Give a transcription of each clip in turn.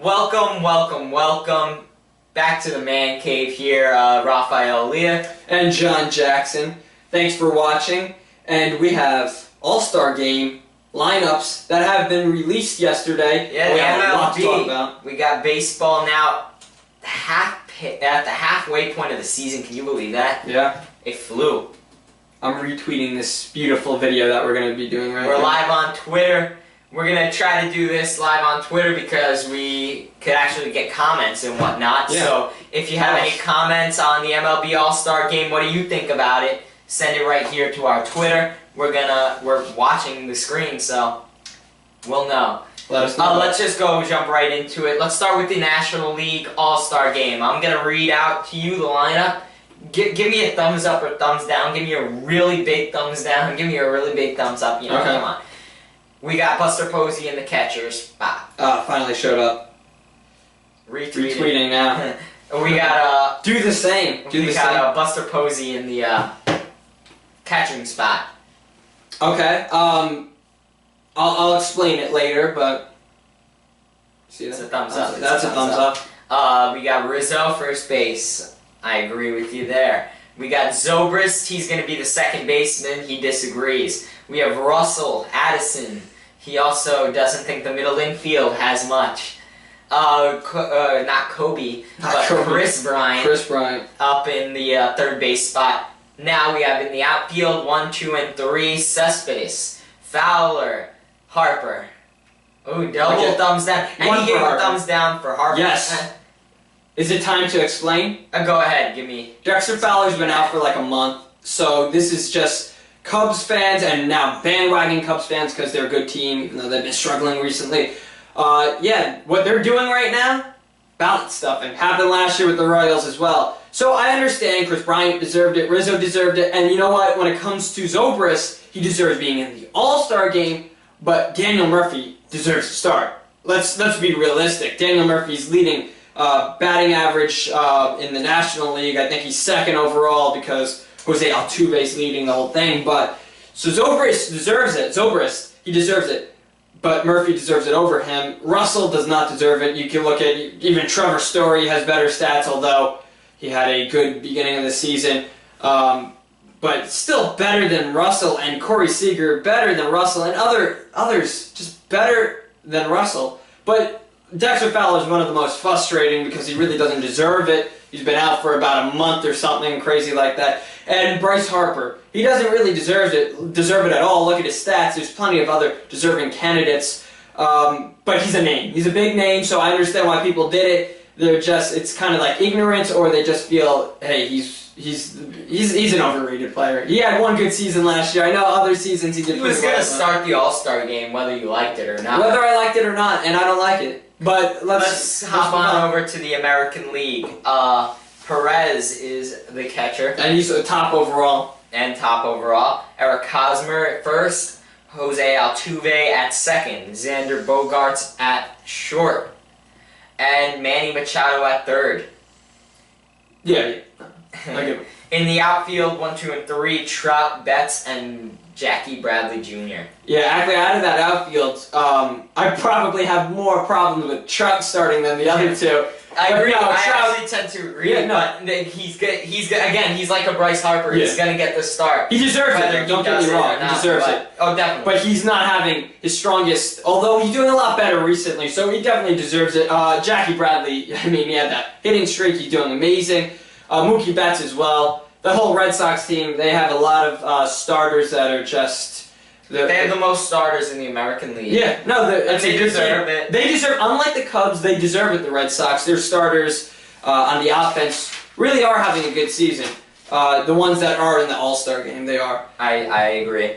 Welcome, welcome, welcome back to the Man Cave here, Raphael Leah and John Jackson. Thanks for watching, and we have All-Star Game lineups that have been released yesterday. Yeah, we have a lot to talk MLB. about. We got baseball now at the halfway point of the season. Can you believe that? Yeah. It flew. I'm retweeting this beautiful video that we're going to be doing right now. We're live on Twitter. We're going to try to do this live on Twitter because we could actually get comments and whatnot. Yeah. So if you have any comments on the MLB All-Star Game, what do you think about it? Send it right here to our Twitter. We're watching the screen, so we'll know. Let us know. Let's just jump right into it. Let's start with the National League All-Star Game. I'm going to read out to you the lineup. Give me a thumbs up or thumbs down. Give me a really big thumbs down. Give me a really big thumbs up. You know, okay. Come on. We got Buster Posey in the catchers. Finally showed up. Retweeting now. We got do the same. We got Buster Posey in the catching spot. Okay. I'll explain it later, but see that? It's a thumbs up. That's a thumbs up. We got Rizzo first base. I agree with you there. We got Zobrist. He's going to be the second baseman. He disagrees. We have Russell, Addison. He also doesn't think the middle infield has much. Not Kobe, but Chris Bryant. Chris Bryant. Up in the third base spot. Now we have in the outfield 1, 2, and 3, Cespedes, Fowler, Harper. Ooh, double thumbs down. And he gave a thumbs down for Harper. Yes. Is it time to explain? Go ahead, give me. Dexter Fowler's been out for like a month, so this is just Cubs fans and now bandwagon Cubs fans because they're a good team, even though they've been struggling recently. Yeah, what they're doing right now, ballot stuffing. Happened last year with the Royals as well. So I understand Chris Bryant deserved it, Rizzo deserved it, and you know what? When it comes to Zobrist, he deserves being in the All-Star Game, but Daniel Murphy deserves to start. Let's be realistic. Daniel Murphy's leading batting average in the National League. I think he's second overall because Jose Altuve's leading the whole thing. But so Zobrist deserves it. Zobrist, he deserves it. But Murphy deserves it over him. Russell does not deserve it. You can look at even Trevor Story has better stats, although he had a good beginning of the season. But still better than Russell, and Corey Seager better than Russell, and others just better than Russell. But Dexter Fowler is one of the most frustrating because he really doesn't deserve it. He's been out for about a month or something crazy like that. And Bryce Harper, he doesn't really deserve it at all. Look at his stats. There's plenty of other deserving candidates. But he's a name. He's a big name, so I understand why people did it. It's kind of like ignorance, or they just feel, hey, he's an overrated player. He had one good season last year. I know other seasons he did pretty well. He was going to start the All-Star Game whether you liked it or not. Whether I liked it or not, and I don't like it. But let's hop on over to the American League. Perez is the catcher. And he's top overall. Eric Hosmer at first. Jose Altuve at second. Xander Bogaerts at short. And Manny Machado at third. Yeah. I give him. In the outfield, 1, 2, and 3, Trout, Betts, and Jackie Bradley Jr. Yeah, actually, out of that outfield, I probably have more problems with Trout starting than the other two. I agree. No, I actually tend to agree. Yeah, no. But he's good. Again, he's like a Bryce Harper. Yeah. He's gonna get the start. He deserves it. Don't get me wrong. He deserves it. Oh, definitely. But he's not having his strongest. Although he's doing a lot better recently, so he definitely deserves it. Jackie Bradley. I mean, he had that hitting streak. He's doing amazing. Mookie Betts as well. The whole Red Sox team, they have a lot of starters that are just... They have the most starters in the American League. Yeah, no, they deserve it. They deserve, unlike the Cubs, they deserve it, the Red Sox. Their starters on the offense really are having a good season. The ones that are in the All-Star Game, they are. I agree.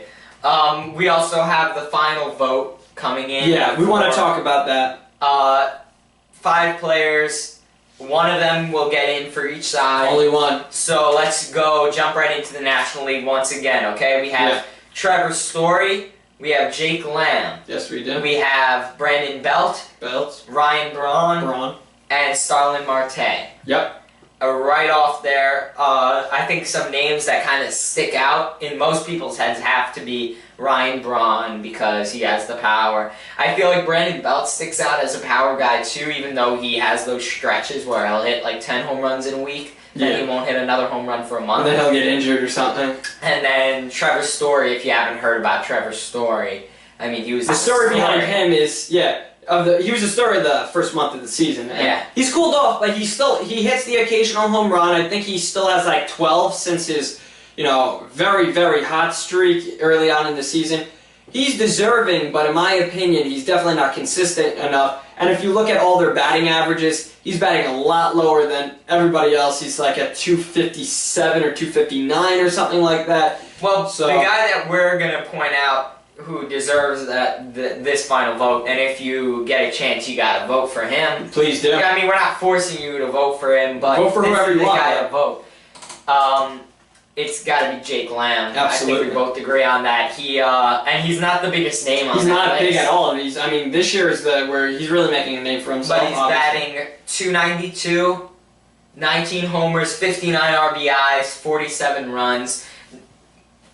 We also have the final vote coming in. Yeah, we want to talk about that. 5 players. One of them will get in for each side. Only one. So let's jump right into the National League once again, okay? We have Trevor Story. We have Jake Lamb. Yes, we do. We have Brandon Belt. Belt. Ryan Braun. And Starlin Marte. Yep. right off there. I think some names that kind of stick out in most people's heads have to be Ryan Braun because he has the power. I feel like Brandon Belt sticks out as a power guy too, even though he has those stretches where he'll hit like 10 home runs in a week. Then he won't hit another home run for a month. And then he'll get injured or something. And then Trevor Story, if you haven't heard about Trevor Story, I mean, he was the story behind him is he was the story of the first month of the season. And he's cooled off. Like he hits the occasional home run. I think he still has like 12 since his very, very hot streak early on in the season. He's deserving, but in my opinion, he's definitely not consistent enough. And if you look at all their batting averages, he's batting a lot lower than everybody else. He's like at 257 or 259 or something like that. Well, the guy that we're going to point out who deserves this final vote, and if you get a chance, you got to vote for him. Please do. I mean, we're not forcing you to vote for him, but vote for whoever you want. Guy to vote. It's got to be Jake Lamb. Absolutely. I think we both agree on that. And he's not the biggest name on that list. He's not big at all. This year is where he's really making a name for himself. But he's batting .292, 19 homers, 59 RBIs, 47 runs.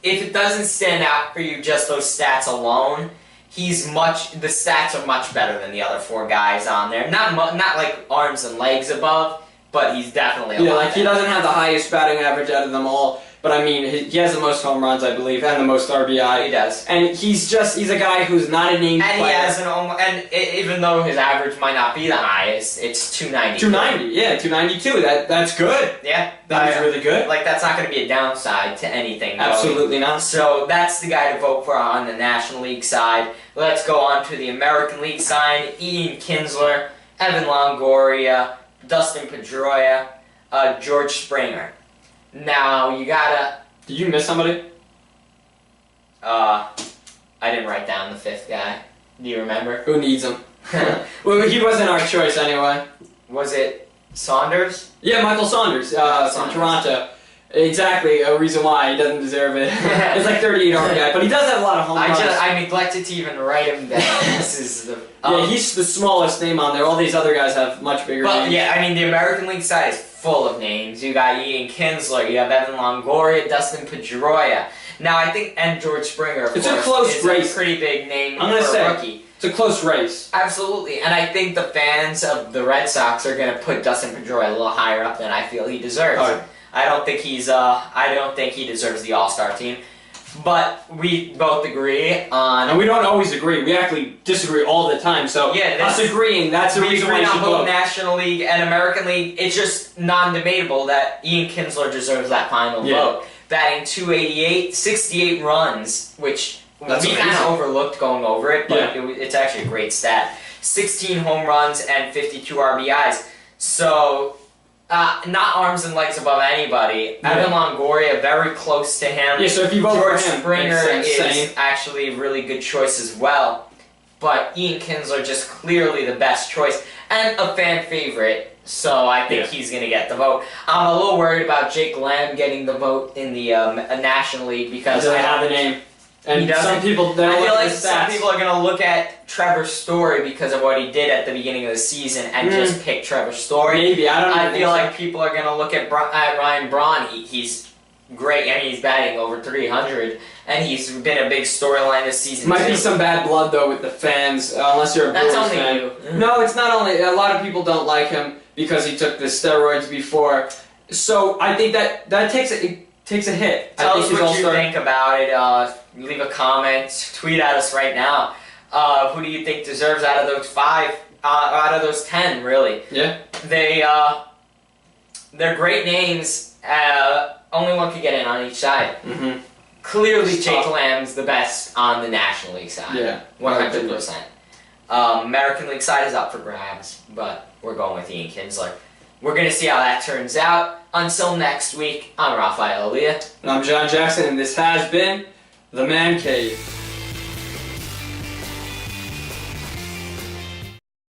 If it doesn't stand out for you just those stats alone, the stats are much better than the other four guys on there. Not like arms and legs above, but he's definitely a lot he doesn't have the highest batting average out of them all. But I mean, he has the most home runs, I believe, and the most RBI. He does. And he's a guy who's not a named player. He has even though his average might not be the highest, it's 290. 290, yeah, 292. That's good. Yeah. That is really good. Like, that's not going to be a downside to anything. Absolutely not. So that's the guy to vote for on the National League side. Let's go on to the American League side. Ian Kinsler, Evan Longoria, Dustin Pedroia, George Springer. Now, you gotta... Did you miss somebody? I didn't write down the fifth guy. Do you remember? Who needs him? Well, he wasn't our choice anyway. Was it Saunders? Yeah, Michael Saunders from Toronto. Exactly, a reason why he doesn't deserve it. It's like 38 RBI, but he does have a lot of home runs. I neglected to even write him down. This is the... he's the smallest name on there. All these other guys have much bigger names. Yeah, I mean, the American League side is full of names. You got Ian Kinsler, you have Evan Longoria, Dustin Pedroia. Now, I think, and George Springer, of course, a close race. A pretty big name I'm gonna for say, a rookie. It's a close race. Absolutely, and I think the fans of the Red Sox are going to put Dustin Pedroia a little higher up than I feel he deserves. Oh. I don't think he deserves the All-Star team. But we both agree on... And we don't always agree. We actually disagree all the time. So us agreeing, that's the reason why you should vote. National League and American League. It's just non-debatable that Ian Kinsler deserves that final vote. Batting .288, 68 runs, which we kind of overlooked going over it, but it's actually a great stat. 16 home runs and 52 RBIs. So... not arms and legs above anybody. Evan Longoria, very close to him. Yeah, so if you vote George for him, Springer is actually a really good choice as well. But Ian Kinsler just clearly the best choice and a fan favorite. So I think he's going to get the vote. I'm a little worried about Jake Lamb getting the vote in the National League because I have the name. And some people, I feel like some people are going to look at Trevor Story because of what he did at the beginning of the season and just pick Trevor Story. Maybe, I feel like people are going to look at Ryan Braun. He's great. I mean, he's batting over 300, and he's been a big storyline this season. Might be some bad blood, though, with the fans, unless you're a Brewers fan. That's only you. No, it's not only. A lot of people don't like him because he took the steroids before. So I think that takes a hit. Tell us what you think about it. Leave a comment. Tweet at us right now. Who do you think deserves out of those 5? Out of those 10, really? Yeah. They're great names. Only one could get in on each side. Mm-hmm. Clearly, Jake Lamb's the best on the National League side. Yeah. 100%. American League side is up for grabs, but we're going with Ian Kinsler. We're going to see how that turns out. Until next week, I'm Rafael Elia. And I'm John Jackson, and this has been The Man Cave.